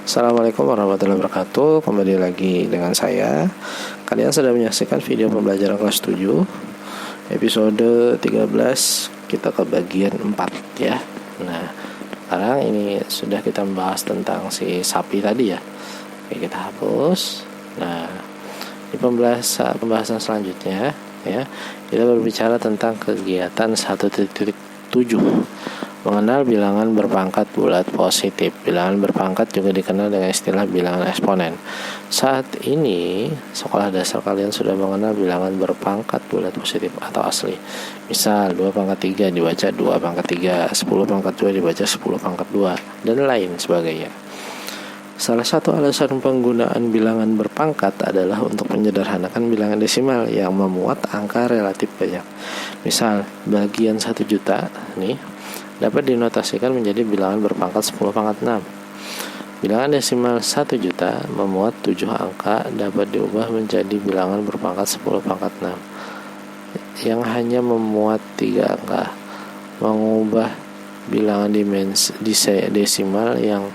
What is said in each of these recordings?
Assalamualaikum warahmatullahi wabarakatuh. Kembali lagi dengan saya. Kalian sedang menyaksikan video pembelajaran kelas 7 episode 13. Kita ke bagian 4 ya. Nah, sekarang ini sudah kita membahas tentang si sapi tadi ya. Oke, kita hapus. Nah, di pembahasan selanjutnya ya, kita berbicara tentang kegiatan 1.7, mengenal bilangan berpangkat bulat positif. Bilangan berpangkat juga dikenal dengan istilah bilangan eksponen. Saat ini, sekolah dasar kalian sudah mengenal bilangan berpangkat bulat positif atau asli. Misal, 2 pangkat 3 dibaca 2 pangkat 3, 10 pangkat 2 dibaca 10 pangkat 2, dan lain sebagainya. Salah satu alasan penggunaan bilangan berpangkat adalah untuk menyederhanakan bilangan desimal yang memuat angka relatif banyak. Misal, bagian 1 juta nih dapat dinotasikan menjadi bilangan berpangkat 10 pangkat 6. Bilangan desimal 1 juta memuat 7 angka dapat diubah menjadi bilangan berpangkat 10 pangkat 6 yang hanya memuat 3 angka. Mengubah bilangan desimal yang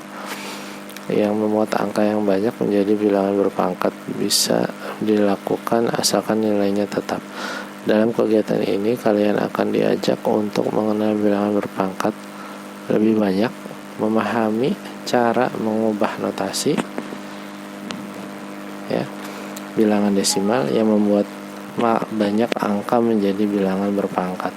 memuat angka yang banyak menjadi bilangan berpangkat bisa dilakukan asalkan nilainya tetap. Dalam kegiatan ini kalian akan diajak untuk mengenal bilangan berpangkat lebih banyak, memahami cara mengubah notasi ya, bilangan desimal yang membuat banyak angka menjadi bilangan berpangkat,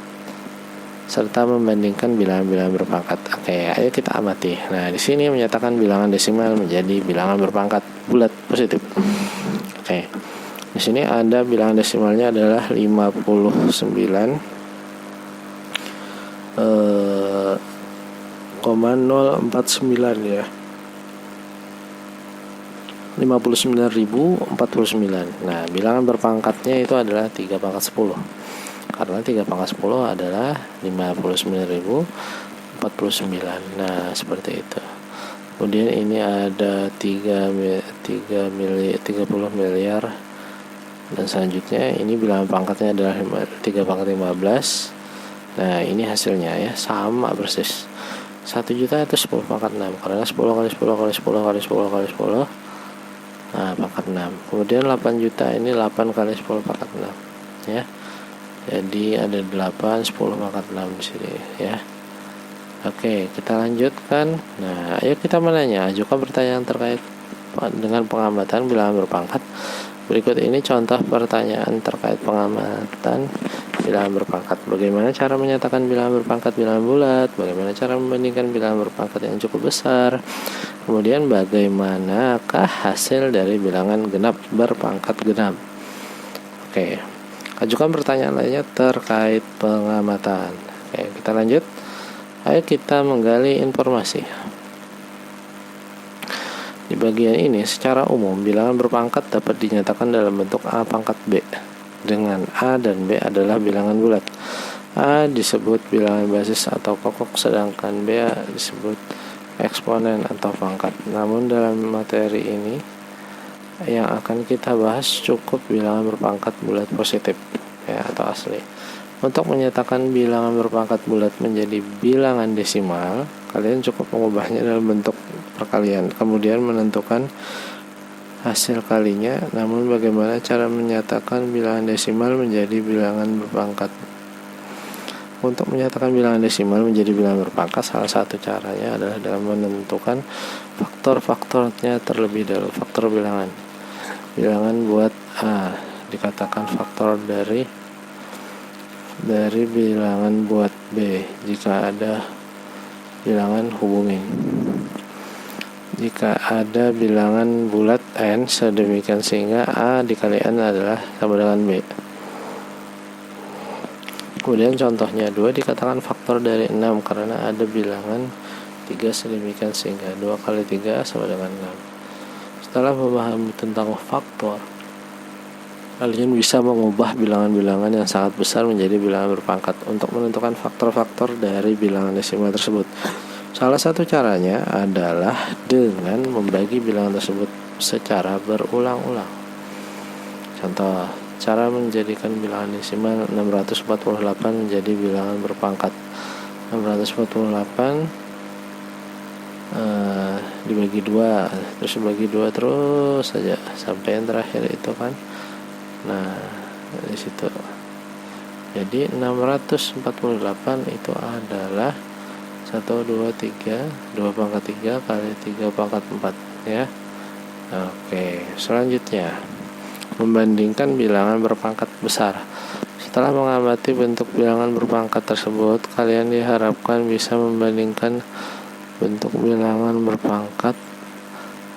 serta membandingkan bilangan-bilangan berpangkat. Oke, ayo kita amati. Nah, di sini menyatakan bilangan desimal menjadi bilangan berpangkat bulat positif. Oke. Di sini ada bilangan desimalnya adalah 59,049 ya. 59.049. Nah, bilangan berpangkatnya itu adalah 3 pangkat 10. Karena 3 pangkat 10 adalah 59.049. Nah, seperti itu. Kemudian ini ada 30 miliar. Dan selanjutnya ini bilangan pangkatnya adalah 3 pangkat 15. Nah, ini hasilnya ya, sama persis. 1 juta itu 10 pangkat 6, karena 10 kali 10 kali 10 kali 10 kali 10, nah pangkat 6. Kemudian 8 juta ini 8 kali 10 pangkat 6 ya. Jadi ada 8, 10 pangkat 6 di sini ya. Oke, kita lanjutkan. Nah, ayo kita menanya, ajukan pertanyaan terkait dengan pengamatan bilangan berpangkat. Berikut ini contoh pertanyaan terkait pengamatan bilangan berpangkat. Bagaimana cara menyatakan bilangan berpangkat bilangan bulat? Bagaimana cara membandingkan bilangan berpangkat yang cukup besar? Kemudian bagaimanakah hasil dari bilangan genap berpangkat genap? Oke, ajukan pertanyaan lainnya terkait pengamatan. Oke, kita lanjut. Ayo kita menggali informasi. Di bagian ini, secara umum, bilangan berpangkat dapat dinyatakan dalam bentuk A pangkat B, dengan A dan B adalah bilangan bulat. A disebut bilangan basis atau pokok, sedangkan B disebut eksponen atau pangkat. Namun dalam materi ini yang akan kita bahas cukup bilangan berpangkat bulat positif ya, atau asli. Untuk menyatakan bilangan berpangkat bulat menjadi bilangan desimal, kalian cukup mengubahnya dalam bentuk perkalian, kemudian menentukan hasil kalinya. Namun bagaimana cara menyatakan bilangan desimal menjadi bilangan berpangkat? Untuk menyatakan bilangan desimal menjadi bilangan berpangkat, salah satu caranya adalah dengan menentukan faktor-faktornya terlebih dahulu. Faktor bilangan buat A dikatakan faktor dari bilangan buat B. Jika ada bilangan hubungin. Jika ada bilangan bulat N sedemikian sehingga A dikali N adalah sama dengan B. Kemudian contohnya 2 dikatakan faktor dari 6 karena ada bilangan 3 sedemikian sehingga 2 kali 3 sama dengan 6. Setelah memahami tentang faktor, kalian bisa mengubah bilangan-bilangan yang sangat besar menjadi bilangan berpangkat untuk menentukan faktor-faktor dari bilangan desimal tersebut. Salah satu caranya adalah dengan membagi bilangan tersebut secara berulang-ulang. Contoh, cara menjadikan bilangan desimal 648 menjadi bilangan berpangkat. 648 dibagi 2, terus dibagi 2 terus saja sampai yang terakhir itu kan. Nah, di situ. Jadi 648 itu adalah 1, 2, 3 2 pangkat 3 kali 3 pangkat 4 ya. Oke, selanjutnya membandingkan bilangan berpangkat besar. Setelah mengamati bentuk bilangan berpangkat tersebut, kalian diharapkan bisa membandingkan bentuk bilangan berpangkat.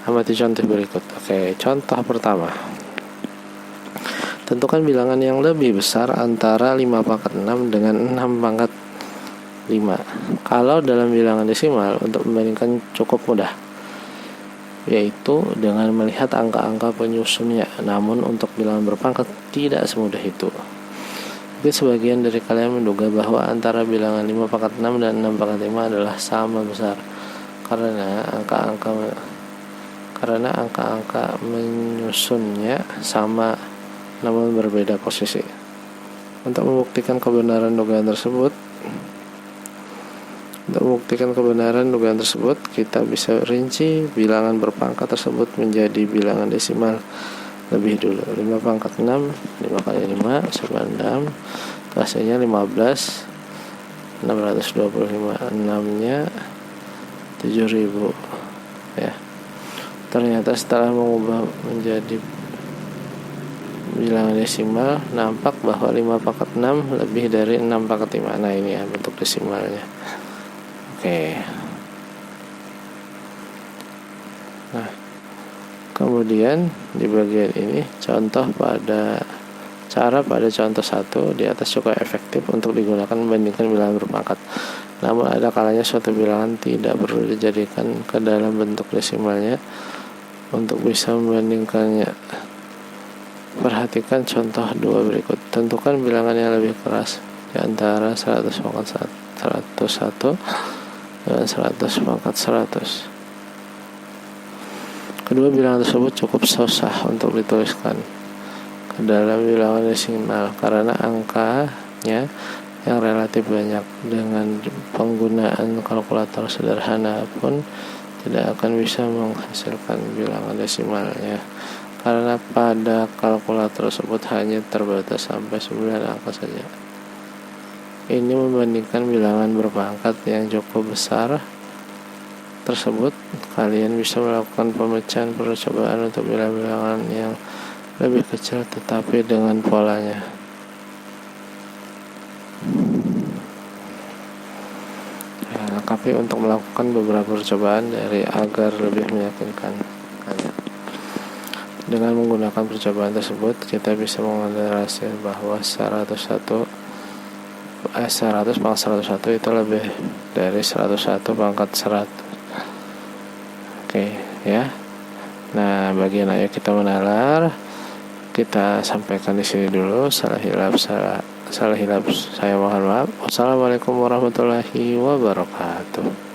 Amati contoh berikut. Oke, contoh pertama. Tentukan bilangan yang lebih besar antara 5 pangkat 6 dengan 6 pangkat 5. Kalau dalam bilangan desimal, untuk membandingkan cukup mudah, yaitu dengan melihat angka-angka penyusunnya. Namun untuk bilangan berpangkat tidak semudah itu. Mungkin sebagian dari kalian menduga bahwa antara bilangan 5 pangkat 6 dan 6 pangkat 5 adalah sama besar karena angka-angka menyusunnya sama namun berbeda posisi. Untuk membuktikan kebenaran dugaan tersebut, kita bisa rinci bilangan berpangkat tersebut menjadi bilangan desimal lebih dulu. 5 pangkat 6, 5 kali 5 sama 6, hasilnya 15, 625, 6-nya 7.000 ya. Ternyata setelah mengubah menjadi bilangan desimal, nampak bahwa 5 pangkat 6 lebih dari 6 pangkat 5. Nah ini ya bentuk desimalnya. Oke. Nah, kemudian di bagian ini contoh pada contoh 1 di atas cukup efektif untuk digunakan membandingkan bilangan berpangkat. Namun ada kalanya suatu bilangan tidak perlu dijadikan ke dalam bentuk desimalnya untuk bisa membandingkannya. Perhatikan contoh 2 berikut. Tentukan bilangan yang lebih keras di antara 100 pangkat 101 dengan 100 pangkat 100. Kedua bilangan tersebut cukup susah untuk dituliskan ke dalam bilangan desimal karena angkanya yang relatif banyak. Dengan penggunaan kalkulator sederhana pun tidak akan bisa menghasilkan bilangan desimalnya, karena pada kalkulator tersebut hanya terbatas sampai 9 angka saja. Ini membandingkan bilangan berpangkat yang cukup besar tersebut, kalian bisa melakukan pemecahan percobaan untuk bilangan yang lebih kecil tetapi dengan polanya. Lengkapi untuk melakukan beberapa percobaan dari agar lebih meyakinkan. Dengan menggunakan percobaan tersebut, kita bisa mengambil hasil bahwa 100 pangkat 101 itu lebih dari 101 pangkat 100. Oke ya. Nah, bagian ayo kita menalar kita sampaikan di sini dulu. Salah hilap saya mohon maaf. Wassalamualaikum warahmatullahi wabarakatuh.